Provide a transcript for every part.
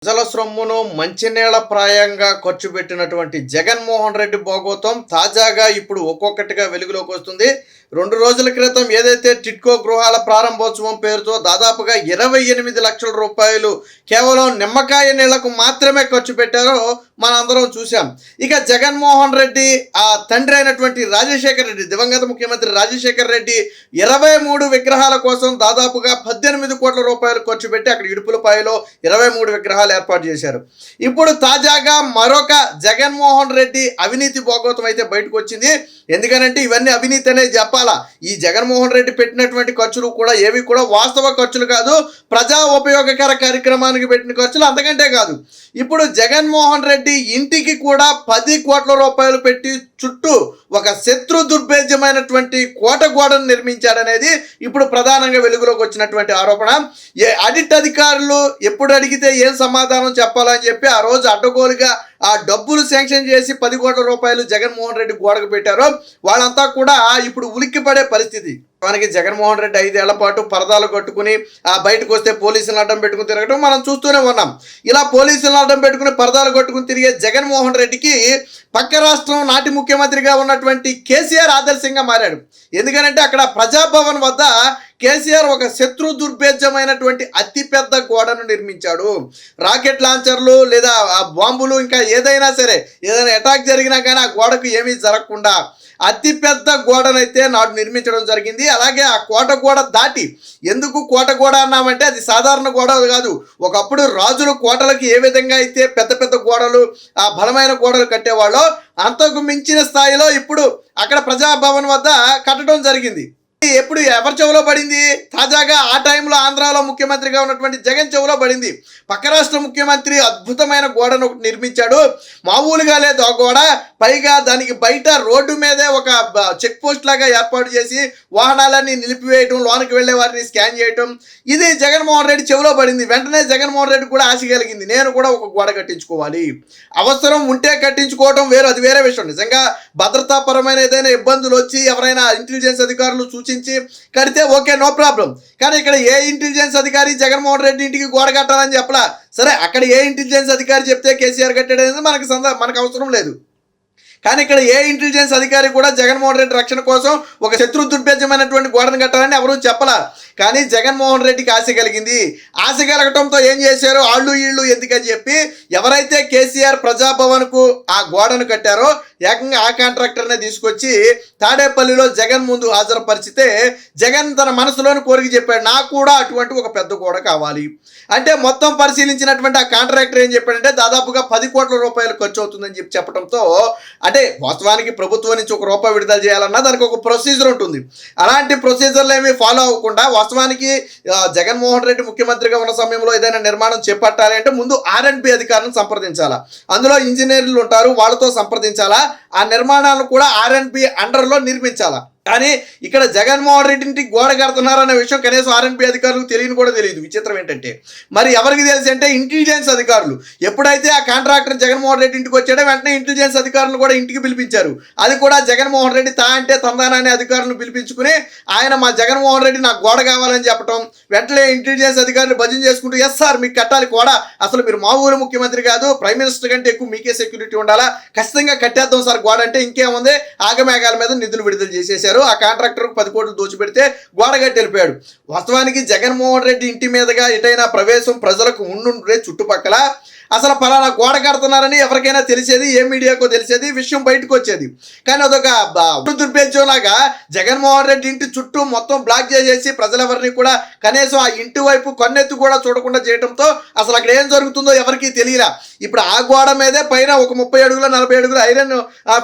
ప్రజల సొమ్మును మంచినీళ్ల ప్రాయంగా ఖర్చు పెట్టినటువంటి జగన్మోహన్ రెడ్డి భోగోతం తాజాగా ఇప్పుడు ఒక్కొక్కటిగా వెలుగులోకి వస్తుంది. 2 రోజుల క్రితం ఏదైతే టిడ్కో గృహాల ప్రారంభోత్సవం పేరుతో దాదాపుగా 28 లక్షల రూపాయలు కేవలం నిమ్మకాయ నీళ్లకు మాత్రమే ఖర్చు పెట్టారో మనందరం చూసాం. ఇక జగన్మోహన్ రెడ్డి ఆ తండ్రి అయినటువంటి రాజశేఖర్ రెడ్డి, దివంగత ముఖ్యమంత్రి రాజశేఖర్ రెడ్డి 23 విగ్రహాల కోసం దాదాపుగా 18 కోట్ల రూపాయలు ఖర్చు పెట్టి అక్కడ ఇడుపులపాయలో 23 విగ్రహాలు ఏర్పాటు చేశారు. ఇప్పుడు తాజాగా మరొక జగన్మోహన్ రెడ్డి అవినీతి భోగోతం అయితే బయటకు వచ్చింది. ఎందుకనంటే ఇవన్నీ అవినీతి అనేది చెప్పాలా. ఈ జగన్మోహన్ రెడ్డి పెట్టినటువంటి ఖర్చులు కూడా ఏవి కూడా వాస్తవ ఖర్చులు కాదు, ప్రజా ఉపయోగకర కార్యక్రమానికి పెట్టిన ఖర్చులు అంతకంటే కాదు. ఇప్పుడు జగన్మోహన్ రెడ్డి ఇంటికి కూడా 10 కోట్ల రూపాయలు పెట్టి చుట్టూ ఒక శత్రు దుర్భేద్యమైనటువంటి కోట గోడను నిర్మించాడనేది ఇప్పుడు ప్రధానంగా వెలుగులోకి వచ్చినటువంటి ఆరోపణ. ఆడిట్ అధికారులు ఎప్పుడు అడిగితే ఏం సమాధానం చెప్పాలని చెప్పి ఆ రోజు అడ్డగోలుగా ఆ డబ్బులు శాంక్షన్ చేసి 10 కోట్ల రూపాయలు జగన్మోహన్ రెడ్డి గోడకు పెట్టారో వాళ్ళంతా కూడా ఇప్పుడు ఉలిక్కిపడే పరిస్థితి. మనకి జగన్మోహన్ రెడ్డి 5 ఏళ్ల పాటు పరదాలు కట్టుకుని బయటకు వస్తే పోలీసులను అడ్డం పెట్టుకుని తిరగడం మనం చూస్తూనే ఉన్నాం. ఇలా పోలీసులను అడ్డం పెట్టుకుని పరదాలు కట్టుకుని తిరిగే జగన్మోహన్ రెడ్డికి పక్క రాష్ట్రం నాటి ముఖ్యమంత్రిగా ఉన్నటువంటి కేసీఆర్ ఆదర్శంగా మారాడు. ఎందుకనంటే అక్కడ ప్రజాభవన్ వద్ద కేసీఆర్ ఒక శత్రు దుర్భేద్యమైనటువంటి అతిపెద్ద గోడను నిర్మించాడు. రాకెట్ లాంచర్లు లేదా బాంబులు ఇంకా ఏదైనా సరే ఏదైనా అటాక్ జరిగినా కానీ ఆ గోడకు ఏమీ జరగకుండా అతిపెద్ద గోడనైతే నాడు నిర్మించడం జరిగింది. అలాగే ఆ కోట గోడ దాటి, ఎందుకు కోట గోడ అన్నామంటే అది సాధారణ గోడ కాదు. ఒకప్పుడు రాజులు కోటలకు ఏ విధంగా అయితే పెద్ద పెద్ద గోడలు ఆ బలమైన గోడలు కట్టేవాళ్ళో అంతకు మించిన స్థాయిలో ఇప్పుడు అక్కడ ప్రజాభవన్ వద్ద కట్టడం జరిగింది. ఎప్పుడు ఎవరి చెవులో పడింది? తాజాగా ఆ టైంలో ఆంధ్రాలో ముఖ్యమంత్రిగా ఉన్నటువంటి జగన్ చెవులో పడింది. పక్క రాష్ట్ర ముఖ్యమంత్రి అద్భుతమైన గోడను ఒకటి నిర్మించాడు. మామూలుగా లేదు ఆ గోడ, పైగా దానికి బయట రోడ్డు మీదే ఒక చెక్ పోస్ట్ లాగా ఏర్పాటు చేసి వాహనాలన్నీ నిలిపివేయటం, లోనికి వెళ్లే వారిని స్కాన్ చేయటం, ఇది జగన్మోహన్ రెడ్డి చెవులో పడింది. వెంటనే జగన్మోహన్ రెడ్డి కూడా ఆశ కలిగింది, నేను కూడా ఒక గోడ కట్టించుకోవాలి. అవసరం ఉంటే కట్టించుకోవటం వేరు, అది వేరే విషయం. నిజంగా భద్రతాపరమైన ఏదైనా ఇబ్బందులు వచ్చి ఎవరైనా ఇంటెలిజెన్స్ అధికారులు సూచించి కడితే ఓకే, నో ప్రాబ్లం. కానీ ఇక్కడ ఏ ఇంటెలిజెన్స్ అధికారి జగన్మోహన్ రెడ్డి ఇంటికి గోడ కట్టాలని చెప్పలా. సరే, అక్కడ ఏ ఇంటెలిజెన్స్ అధికారి చెప్తే కేసీఆర్ కట్టాడు అనేది మనకు అవసరం లేదు. కానీ ఇక్కడ ఏ ఇంటెలిజెన్స్ అధికారి కూడా జగన్మోహన్ రెడ్డి రక్షణ కోసం ఒక శత్రు దుర్భేద్యమైనటువంటి గోడను కట్టాలని ఎవరూ చెప్పలా. కానీ జగన్మోహన్ రెడ్డికి ఆశ కలిగింది. ఆశ కలగటంతో ఏం చేశారు, ఆళ్ళు ఈళ్ళు ఎందుకని చెప్పి ఎవరైతే కేసీఆర్ ప్రజాభవన్కు ఆ గోడను కట్టారో ఏకంగా ఆ కాంట్రాక్టర్నే తీసుకొచ్చి తాడేపల్లిలో జగన్ ముందు హాజరుపరిచితే జగన్ తన మనసులోని కోరిక చెప్పాడు, నాకు కూడా అటువంటి ఒక పెద్ద గోడ కావాలి. అంటే మొత్తం పరిశీలించినటువంటి ఆ కాంట్రాక్టర్ ఏం చెప్పాడంటే దాదాపుగా 10 కోట్ల రూపాయలు ఖర్చు అవుతుందని చెప్పడంతో, అంటే వాస్తవానికి ప్రభుత్వం నుంచి ఒక రూపాయి విడుదల చేయాలన్నా దానికి ఒక ప్రొసీజర్ ఉంటుంది. అలాంటి ప్రొసీజర్లు ఏమీ ఫాలో అవ్వకుండా వాస్తవానికి జగన్మోహన్ రెడ్డి ముఖ్యమంత్రిగా ఉన్న సమయంలో ఏదైనా నిర్మాణం చేపట్టాలి అంటే ముందు R&B అధికారులను సంప్రదించాలా, అందులో ఇంజనీర్లు ఉంటారు, వాళ్ళతో సంప్రదించాలా, ఆ నిర్మాణాలను కూడా R&B అండర్లో నిర్మించాలా. కానీ ఇక్కడ జగన్మోహన్ రెడ్డి ఇంటికి గోడ కడుతున్నారన్న విషయం కనీసం R&B అధికారులకు తెలియని కూడా తెలియదు. విచిత్రం ఏంటంటే మరి ఎవరికి తెలిసి అంటే ఇంటెలిజెన్స్ అధికారులు. ఎప్పుడైతే ఆ కాంట్రాక్టర్ జగన్మోహన్ రెడ్డి ఇంటికి వచ్చాడో వెంటనే ఇంటెలిజెన్స్ అధికారులు కూడా ఇంటికి పిలిపించారు. అది కూడా జగన్మోహన్ రెడ్డి అంటే తందానాన్ని అధికారులను పిలిపించుకుని ఆయన మా జగన్మోహన్ రెడ్డి నాకు గోడ కావాలని చెప్పడం, వెంటనే ఇంటెలిజెన్స్ అధికారులు భజన చేసుకుంటూ ఎస్ సార్ మీకు కట్టాలి గోడ, అసలు మీరు మా ఊరు ముఖ్యమంత్రి కాదు, ప్రైమ్ మినిస్టర్ కంటే ఎక్కువ మీకే సెక్యూరిటీ ఉండాలా, ఖచ్చితంగా కట్టేద్దాం సార్ గోడ అంటే ఇంకేముంది ఆగమేఘాల మీద నిధులు విడుదల చేసేశారు. ఆ కాంట్రాక్టర్కు 10 కోట్లు దోచిపెడితే గోడ కట్టి వెళ్ళిపోయాడు. వాస్తవానికి జగన్మోహన్ రెడ్డి ఇంటి మీదుగా ఎటైనా ప్రవేశం ప్రజలకు ఉండుంటే చుట్టుపక్కల అసలు పలానా గోడ కడుతున్నారని ఎవరికైనా తెలిసేది, ఏ మీడియాకో తెలిసేది, విషయం బయటకు వచ్చేది. కానీ అదొక దుర్భేద్యంలాగా జగన్మోహన్ రెడ్డి ఇంటి చుట్టూ మొత్తం బ్లాక్ చేసేసి ప్రజలెవరిని కూడా కనీసం ఆ ఇంటి వైపు కన్నెత్తి కూడా చూడకుండా చేయడంతో అసలు అక్కడ ఏం జరుగుతుందో ఎవరికీ తెలియలా. ఇప్పుడు ఆ గోడ మీదే పైన ఒక 30 అడుగుల 40 అడుగుల ఐరన్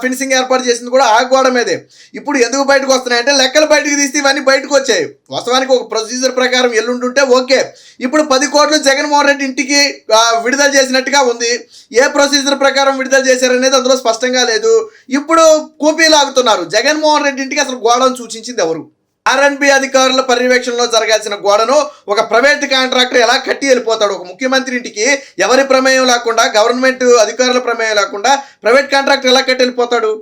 ఫినిషింగ్ ఏర్పాటు చేసింది కూడా ఆ గోడ మీదే. ఇప్పుడు ఎందుకు బయటకు వస్తున్నాయంటే లెక్కలు బయటకు తీస్తే ఇవన్నీ బయటకు వచ్చాయి. వాస్తవానికి ఒక ప్రొసీజర్ ప్రకారం ఎల్లుంటుంటే ఓకే. ఇప్పుడు 10 కోట్లు జగన్మోహన్ రెడ్డి ఇంటికి విడుదల చేసినట్టుగా ఉంది. ఏ ప్రొసీజర్ ప్రకారం విడుదల చేశారనేది అందులో స్పష్టంగా లేదు. ఇప్పుడు కూపీ లాగుతున్నారు. జగన్మోహన్ రెడ్డి ఇంటికి అసలు గోడను సూచించింది ఎవరు? R&B అధికారుల పర్యవేక్షణలో జరగాల్సిన గోడను ఒక ప్రైవేట్ కాంట్రాక్టర్ ఎలా కట్టి వెళ్ళిపోతాడు? ఒక ముఖ్యమంత్రి ఇంటికి ఎవరి ప్రమేయం లేకుండా, గవర్నమెంట్ అధికారుల ప్రమేయం లేకుండా ప్రైవేట్ కాంట్రాక్టర్ ఎలా కట్టి వెళ్ళిపోతాడు?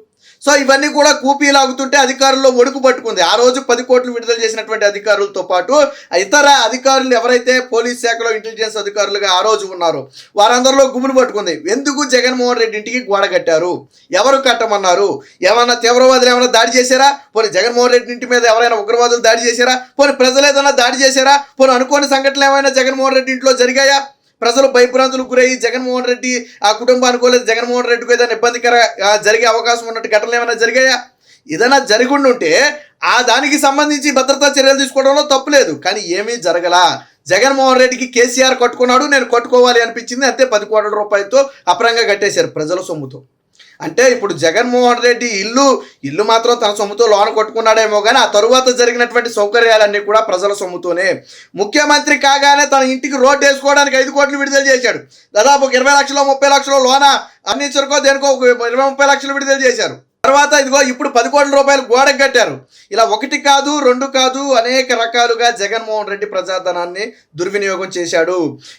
సో ఇవన్నీ కూడా కూపీ లాగుతుంటే అధికారుల్లో ఒడుకు పట్టుకుంది. ఆ రోజు 10 కోట్లు విడుదల చేసినటువంటి అధికారులతో పాటు ఇతర అధికారులు ఎవరైతే పోలీస్ శాఖలో ఇంటెలిజెన్స్ అధికారులుగా ఆ రోజు ఉన్నారో వారందరిలో గుమ్ములు పట్టుకుంది. ఎందుకు జగన్మోహన్ రెడ్డి ఇంటికి గోడ కట్టారు, ఎవరు కట్టమన్నారు, ఏమన్నా తీవ్రవాదులు ఏమైనా దాడి చేశారా, పోనీ జగన్మోహన్ రెడ్డి ఇంటి మీద ఎవరైనా ఉగ్రవాదులు దాడి చేశారా, పోనీ ప్రజలు ఏదైనా దాడి చేశారా, పోనీ అనుకోని సంఘటనలు ఏమైనా జగన్మోహన్ రెడ్డి ఇంట్లో జరిగాయా, ప్రజలు భయభ్రాంతులకు గురయ్యి జగన్మోహన్ రెడ్డి ఆ కుటుంబానికి లేదు జగన్మోహన్ రెడ్డికి ఏదైనా ఇబ్బందికర జరిగే అవకాశం ఉన్నట్టు ఘటనలు ఏమైనా జరిగాయా, ఏదైనా జరిగి ఉంటే ఆ దానికి సంబంధించి భద్రతా చర్యలు తీసుకోవడంలో తప్పు లేదు. కానీ ఏమీ జరగలా. జగన్మోహన్ రెడ్డికి కేసీఆర్ కట్టుకున్నాడు, నేను కట్టుకోవాలి అనిపించింది, అంతే 10 కోట్ల రూపాయలతో అపరంగా కట్టేశారు ప్రజల సొమ్ముతో. అంటే ఇప్పుడు జగన్మోహన్ రెడ్డి ఇల్లు మాత్రం తన సొమ్ముతో లోన కొట్టుకున్నాడేమో కానీ ఆ తరువాత జరిగినటువంటి సౌకర్యాలన్నీ కూడా ప్రజల సొమ్ముతోనే. ముఖ్యమంత్రి కాగానే తన ఇంటికి రోడ్డు వేసుకోవడానికి 5 కోట్లు విడుదల చేశాడు. దాదాపు 20 లక్షలు 30 లక్షలు లోన అన్నించరుకో దేనికో 20-30 లక్షలు విడుదల చేశారు. తర్వాత ఇదిగో ఇప్పుడు 10 కోట్ల రూపాయలు గోడకు కట్టారు. ఇలా 1 కాదు 2 కాదు అనేక రకాలుగా జగన్మోహన్ రెడ్డి ప్రజాధనాన్ని దుర్వినియోగం చేశాడు.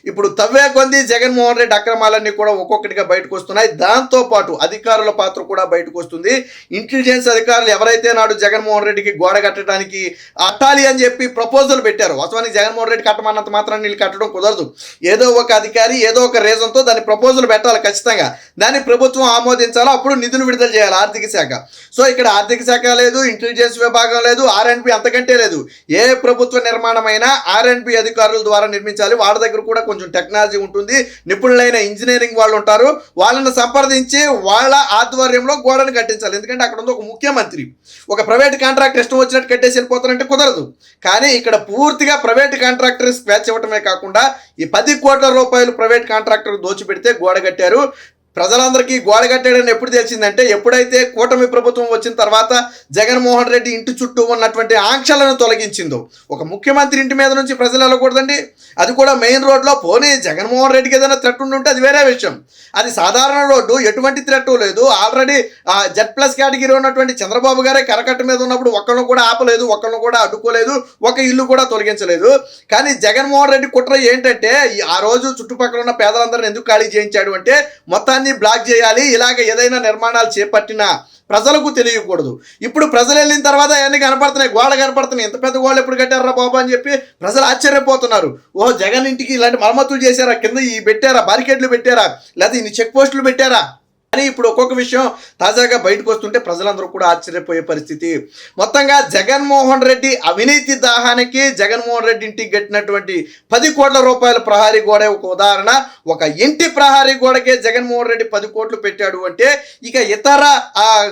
ఇప్పుడు తవ్వే కొంది జగన్మోహన్ రెడ్డి అక్రమాలన్నీ కూడా ఒక్కొక్కటిగా బయటకు వస్తున్నాయి. దాంతోపాటు అధికారుల పాత్ర కూడా బయటకు వస్తుంది. ఇంటెలిజెన్స్ అధికారులు ఎవరైతే నాడు జగన్మోహన్ రెడ్డికి గోడ కట్టడానికి అట్టాలి అని చెప్పి ప్రపోజల్ పెట్టారు. వాస్తవానికి జగన్మోహన్ రెడ్డి కట్టమన్నంత మాత్రం వీళ్ళు కట్టడం కుదరదు. ఏదో ఒక అధికారి ఏదో ఒక రీజన్తో దాన్ని ప్రపోజల్ పెట్టాలి ఖచ్చితంగా. దాన్ని ప్రభుత్వం ఆమోదించాలి, అప్పుడు నిధులు విడుదల చేయాలి ఆర్థిక శాఖ. సో ఇక్కడ ఆర్థిక శాఖ లేదు, ఇంటెలిజెన్స్ విభాగం లేదు, R&B అంతకంటే లేదు. ఏ ప్రభుత్వ నిర్మాణమైనా R&B అధికారుల ద్వారా నిర్మించాలి. వాళ్ళ దగ్గర కూడా కొంచెం టెక్నాలజీ ఉంటుంది, నిపుణులైన ఇంజనీరింగ్ వాళ్ళు ఉంటారు. వాళ్ళని సంప్రదించి వాళ్ళ ఆధ్వర్యంలో గోడను కట్టించాలి. ఎందుకంటే అక్కడ ఉంది ఒక ముఖ్యమంత్రి. ఒక ప్రైవేట్ కాంట్రాక్టర్ ఇష్టం వచ్చినట్టు కట్టేసి వెళ్ళిపోతారంటే కుదరదు. కానీ ఇక్కడ పూర్తిగా ప్రైవేట్ కాంట్రాక్టర్ స్క్రాచ్ ఇవ్వటమే కాకుండా ఈ 10 కోట్ల రూపాయలు ప్రైవేట్ కాంట్రాక్టర్ దోచిపెడితే గోడ కట్టారు. ప్రజలందరికీ గోడ కట్టాడని ఎప్పుడు తెలిసిందంటే ఎప్పుడైతే కూటమి ప్రభుత్వం వచ్చిన తర్వాత జగన్మోహన్ రెడ్డి ఇంటి చుట్టూ ఉన్నటువంటి ఆంక్షలను తొలగించిందో. ఒక ముఖ్యమంత్రి ఇంటి మీద నుంచి ప్రజలు వెళ్ళకూడదండి, అది కూడా మెయిన్ రోడ్లో. పోనీ జగన్మోహన్ రెడ్డికి ఏదైనా థ్రెట్ ఉంటే అది వేరే విషయం. అది సాధారణ రోడ్డు, ఎటువంటి థ్రెట్ లేదు. ఆల్రెడీ Z+ కేటగిరీ ఉన్నటువంటి చంద్రబాబు గారే కరకట్ట మీద ఉన్నప్పుడు ఒక్కళ్ళను కూడా ఆపలేదు, ఒక్కళ్ళను కూడా అడ్డుకోలేదు, ఒక ఇల్లు కూడా తొలగించలేదు. కానీ జగన్మోహన్ రెడ్డి కుట్ర ఏంటంటే ఆ రోజు చుట్టుపక్కల ఉన్న పేదలందరినీ ఎందుకు ఖాళీ చేయించాడు అంటే మొత్తాన్ని బ్లాక్ చేయాలి, ఇలాగ ఏదైనా నిర్మాణాలు చేపట్టినా ప్రజలకు తెలియకూడదు. ఇప్పుడు ప్రజలు వెళ్ళిన తర్వాత అవన్నీ కనపడుతున్నాయి, గోడలు కనపడుతున్నాయి. ఎంత పెద్ద గోడలు ఎప్పుడు కట్టారా బాబు అని చెప్పి ప్రజలు ఆశ్చర్యపోతున్నారు. ఓ జగన్ ఇంటికి ఇలాంటి మరమ్మతులు చేశారా, కింద ఈ పెట్టారా, బారికేడ్లు పెట్టారా, లేదా ఇన్ని చెక్ పోస్టులు పెట్టారా అని ఇప్పుడు ఒక్కొక్క విషయం తాజాగా బయటకు వస్తుంటే ప్రజలందరూ కూడా ఆశ్చర్యపోయే పరిస్థితి. మొత్తంగా జగన్మోహన్ రెడ్డి అవినీతి దాహానికి జగన్మోహన్ రెడ్డి ఇంటికి కట్టినటువంటి 10 కోట్ల రూపాయల ప్రహారీ గోడ ఒక ఉదాహరణ. ఒక ఇంటి ప్రహారీ గోడకే జగన్మోహన్ రెడ్డి 10 కోట్లు పెట్టాడు అంటే ఇక ఇతర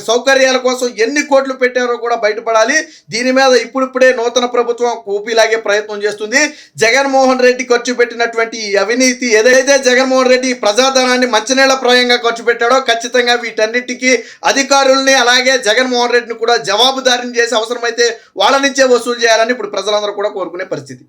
సౌకర్యాల కోసం ఎన్ని కోట్లు పెట్టారో కూడా బయటపడాలి. దీని మీద ఇప్పుడిప్పుడే నూతన ప్రభుత్వం కూపీలాగే ప్రయత్నం చేస్తుంది. జగన్మోహన్ రెడ్డి ఖర్చు పెట్టినటువంటి అవినీతి ఏదైతే జగన్మోహన్ రెడ్డి ప్రజాధనాన్ని మంచినీళ్ల ప్రాయంగా ఖర్చు పెట్టాడో ఖచ్చితంగా వీటన్నిటికీ అధికారుల్ని అలాగే జగన్మోహన్ రెడ్డిని కూడా జవాబుదారీని చేసి అవసరమైతే వాళ్ళ నుంచే వసూలు చేయాలని ఇప్పుడు ప్రజలందరూ కూడా కోరుకునే పరిస్థితి.